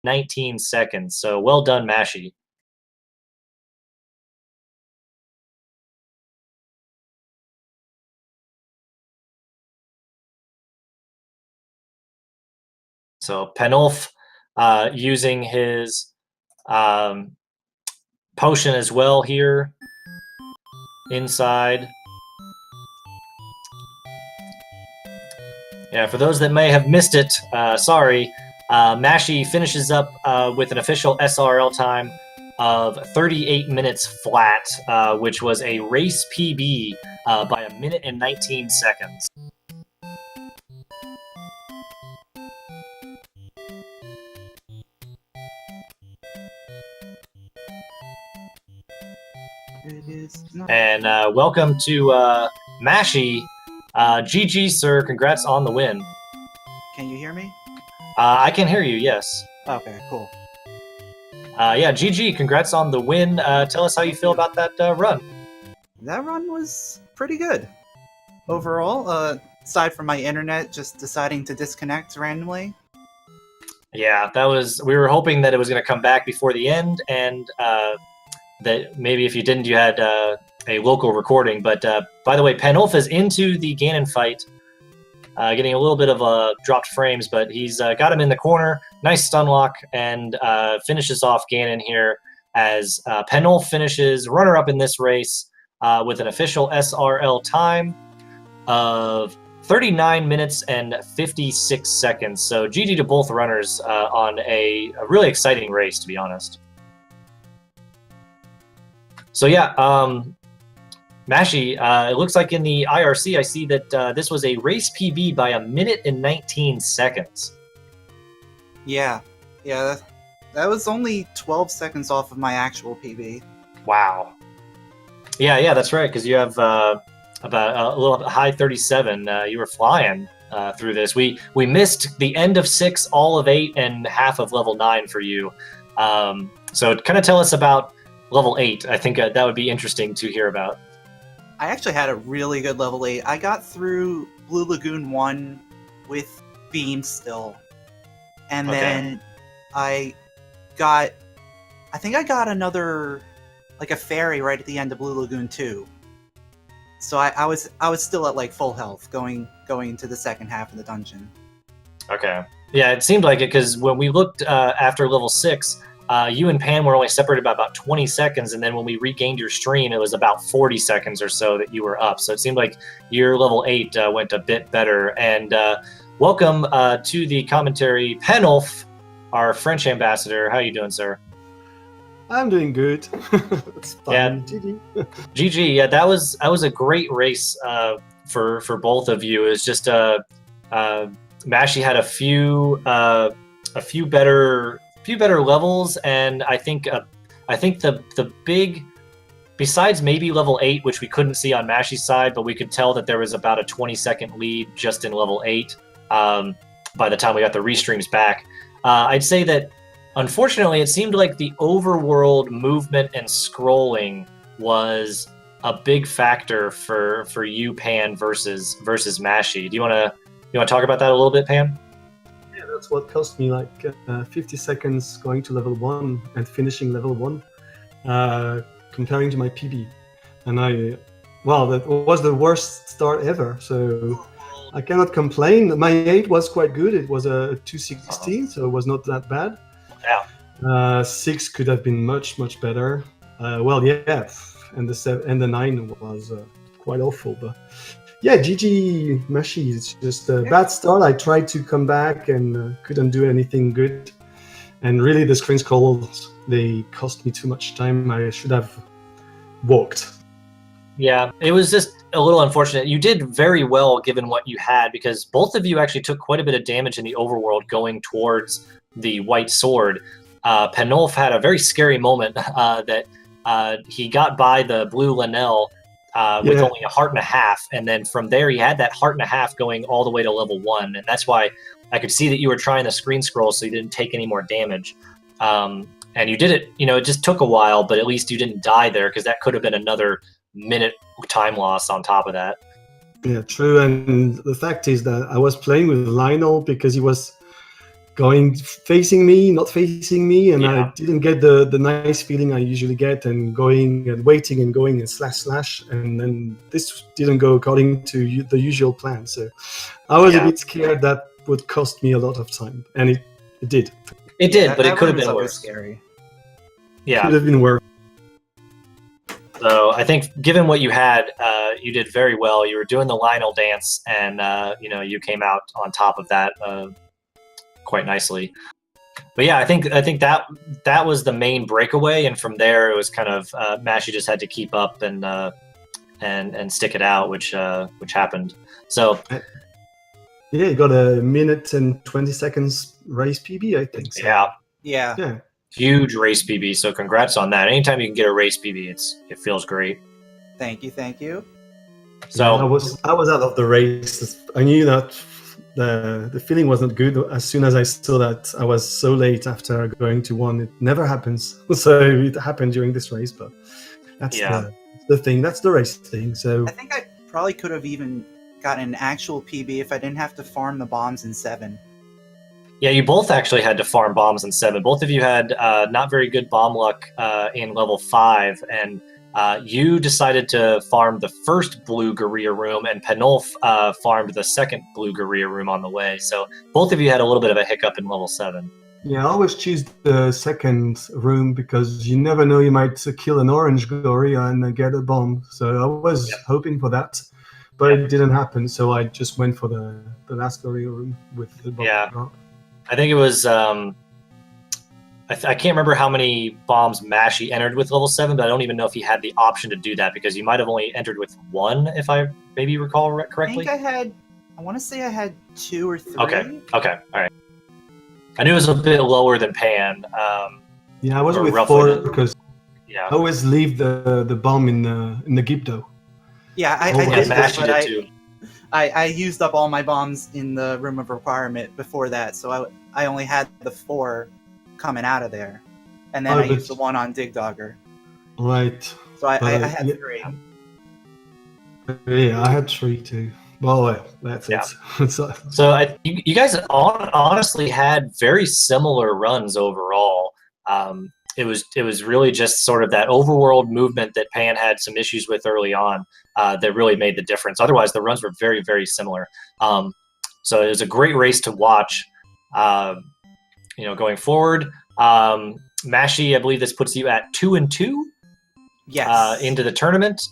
19 seconds. So well done, Mashy. So Panulphe using his potion as well here inside. Yeah, for those that may have missed it, sorry. Mashy finishes up with an official SRL time of 38 minutes flat, which was a race PB by 1 minute and 19 seconds. And welcome to Mashy. GG, sir. Congrats on the win. Can you hear me? I can hear you, yes. Okay, cool. Yeah, GG. Congrats on the win. Tell us how you feel about that run. That run was pretty good. Overall, aside from my internet just deciding to disconnect randomly. Yeah, that was. We were hoping that it was going to come back before the end, and that maybe if you didn't, you had a local recording. But by the way, Panulphe is into the Ganon fight, getting a little bit of dropped frames, but he's got him in the corner. Nice stun lock, and finishes off Ganon here as Panulphe finishes runner-up in this race with an official SRL time of 39 minutes and 56 seconds. So GG to both runners on a really exciting race, to be honest. So yeah, Mashy, it looks like in the IRC I see that this was a race PB by 1 minute and 19 seconds. Yeah, that was only 12 seconds off of my actual PB. Wow. Yeah, that's right, because you have about a little high 37. You were flying through this. We missed the end of 6, all of 8, and half of level 9 for you. So kind of tell us about level 8. I think that would be interesting to hear about. I actually had a really good level 8. I got through Blue Lagoon 1 with Beam still. And then I think I got another, like a fairy right at the end of Blue Lagoon 2. So I was still at like full health going into the second half of the dungeon. Okay. Yeah, it seemed like it, because when we looked after level 6, you and Pan were only separated by about 20 seconds, and then when we regained your stream, it was about 40 seconds or so that you were up. So it seemed like your level 8 went a bit better. And welcome to the commentary, Panulphe, our French ambassador. How are you doing, sir? I'm doing good. It's fine. Yeah. GG. GG. Yeah, that was a great race for both of you. It's just Mashy had a few better levels, and I think the big, besides maybe level 8, which we couldn't see on Mashy's side, but we could tell that there was about a 20-second lead just in level 8 by the time we got the restreams back. I'd say that unfortunately it seemed like the overworld movement and scrolling was a big factor for you, Pan, versus Mashy. Do you want to talk about that a little bit, Pan? Yeah, that's what cost me like 50 seconds going to level 1 and finishing level 1, comparing to my PB. And that was the worst start ever, so I cannot complain. My 8 was quite good. It was a 216, so it was not that bad. Yeah. 6 could have been much better. And the 9 was quite awful, but yeah, GG Mashy. It's just a bad start. I tried to come back and couldn't do anything good. And really, the screen scrolls, they cost me too much time. I should have walked. Yeah, it was just a little unfortunate. You did very well given what you had, because both of you actually took quite a bit of damage in the overworld going towards the white sword. Panulphe had a very scary moment that he got by the blue Linnell with only a heart and a half, and then from there he had that heart and a half going all the way to level 1, and that's why I could see that you were trying the screen scroll so you didn't take any more damage. And you did it, it just took a while, but at least you didn't die there, because that could have been another minute time loss on top of that. Yeah, true. And the fact is that I was playing with Lionel because he was going facing me, not facing me, and Yeah. I didn't get the nice feeling I usually get, and going and waiting and going and slash, and then this didn't go according to the usual plan. So I was a bit scared that would cost me a lot of time, and it did. It did, but it that could have room is been always worse. scary. Yeah. Could have been worse. So I think, given what you had, you did very well. You were doing the Lionel dance, and you came out on top of that quite nicely. But yeah, I think that was the main breakaway, and from there it was kind of Mashy just had to keep up and stick it out, which happened. So yeah, you got a minute and 20 seconds race PB, I think. So. Yeah. Huge race PB, so congrats on that. Anytime you can get a race PB, it feels great. Thank you. So yeah, I was out of the race. I knew that the feeling wasn't good as soon as I saw that I was so late after going to one. It never happens, so it happened during this race. But that's the thing. That's the race thing. So I think I probably could have even gotten an actual PB if I didn't have to farm the bombs in 7. yeah, you both actually had to farm bombs in 7. Both of you had not very good bomb luck in level 5, and you decided to farm the first blue Guerilla room, and Panulphe farmed the second blue Guerilla room on the way. So both of you had a little bit of a hiccup in level 7. yeah, I always choose the second room because you never know, you might kill an orange Gorilla and get a bomb. So I was hoping for that, but it didn't happen. So I just went for the last Gorilla room with the bomb. Yeah. I think it was, I can't remember how many bombs Mashy entered with level 7, but I don't even know if he had the option to do that, because you might have only entered with 1, if I maybe recall correctly. I want to say I had 2 or 3. Okay, all right. I knew it was a bit lower than Pan. Yeah, I was with 4 because I always leave the bomb in the Gibdo. Yeah, I did, Mashy did too. I used up all my bombs in the room of requirement before that, so I only had the 4 coming out of there, and then I used the 1 on Dig Dogger. Right. So I had 3. Yeah, I had 3 too. Well, that's it. So you guys honestly had very similar runs overall. It was really just sort of that overworld movement that Pan had some issues with early on that really made the difference. Otherwise, the runs were very, very similar. So it was a great race to watch. Going forward, Mashy, I believe this puts you at 2-2. Yes. Into the tournament,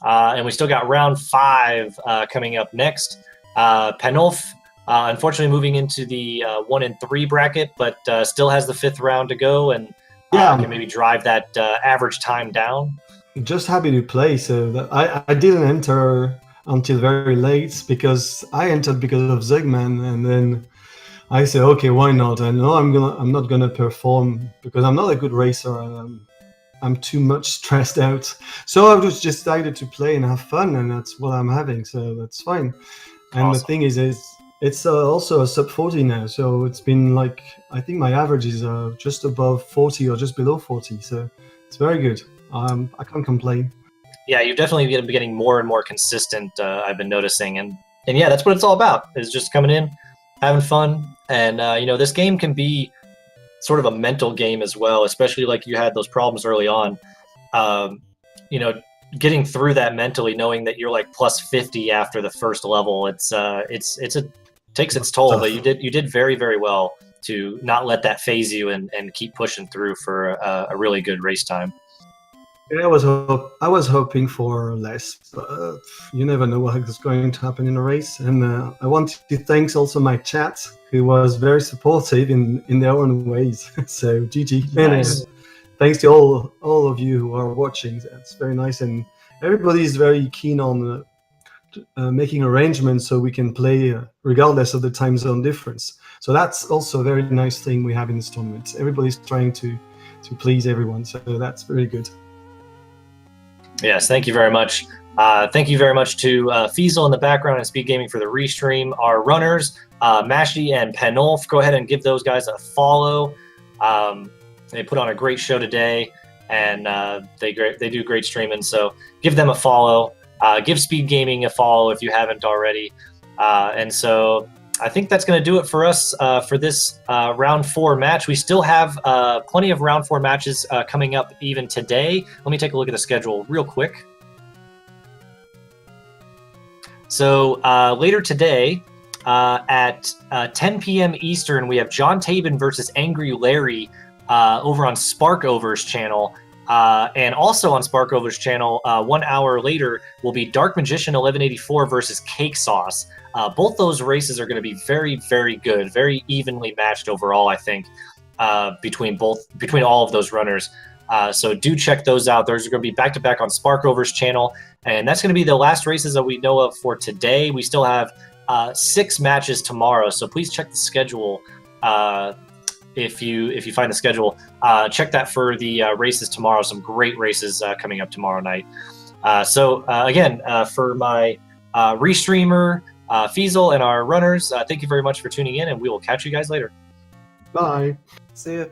and we still got round 5 coming up next. Panulphe, unfortunately, moving into the 1-3 bracket, but still has the 5th round to go, and can maybe drive that average time down. Just happy to play. So I didn't enter until very late because I entered because of Zegman, and then I said, okay, why not? I know I'm not gonna perform because I'm not a good racer. I'm too much stressed out. So I just decided to play and have fun, and that's what I'm having. So that's fine. And awesome. The thing is it's also a sub 40 now. So it's been like, I think my average is just above 40 or just below 40. So it's very good. I can't complain. Yeah, you've definitely been getting more and more consistent. I've been noticing, and yeah, that's what it's all about. Is just coming in, having fun, and this game can be sort of a mental game as well, especially like you had those problems early on. Getting through that mentally, knowing that you're like plus 50 after the first level, it takes its toll. But you did very, very well to not let that phase you and keep pushing through for a really good race time. Yeah, I was hoping for less, but you never know what is going to happen in a race. And I want to thank also my chat, who was very supportive in their own ways. So GG. Nice. And thanks to all of you who are watching. That's very nice, and everybody is very keen on making arrangements so we can play regardless of the time zone difference. So that's also a very nice thing we have in this tournament. Everybody's trying to please everyone, so that's very good. Yes, thank you very much. Thank you very much to Fiesel in the background and Speed Gaming for the restream. Our runners, Mashy and Panulphe, go ahead and give those guys a follow. They put on a great show today, and they do great streaming. So give them a follow. Give Speed Gaming a follow if you haven't already. And so I think that's going to do it for us for this round 4 match. We still have plenty of round 4 matches coming up even today. Let me take a look at the schedule real quick. So later today at 10 p.m. Eastern, we have John Tabin versus Angry Larry over on Sparkover's channel. And also on Sparkover's channel, 1 hour later, will be Dark Magician 1184 versus Cake Sauce. Both those races are going to be very, very good, very evenly matched overall, I think, between all of those runners. So do check those out. Those are going to be back-to-back on Sparkover's channel. And that's going to be the last races that we know of for today. We still have 6 matches tomorrow, so please check the schedule. If you find the schedule, check that for the races tomorrow. Some great races coming up tomorrow night. So again, for my restreamer, Feasel, and our runners, thank you very much for tuning in, and we will catch you guys later. Bye. See ya.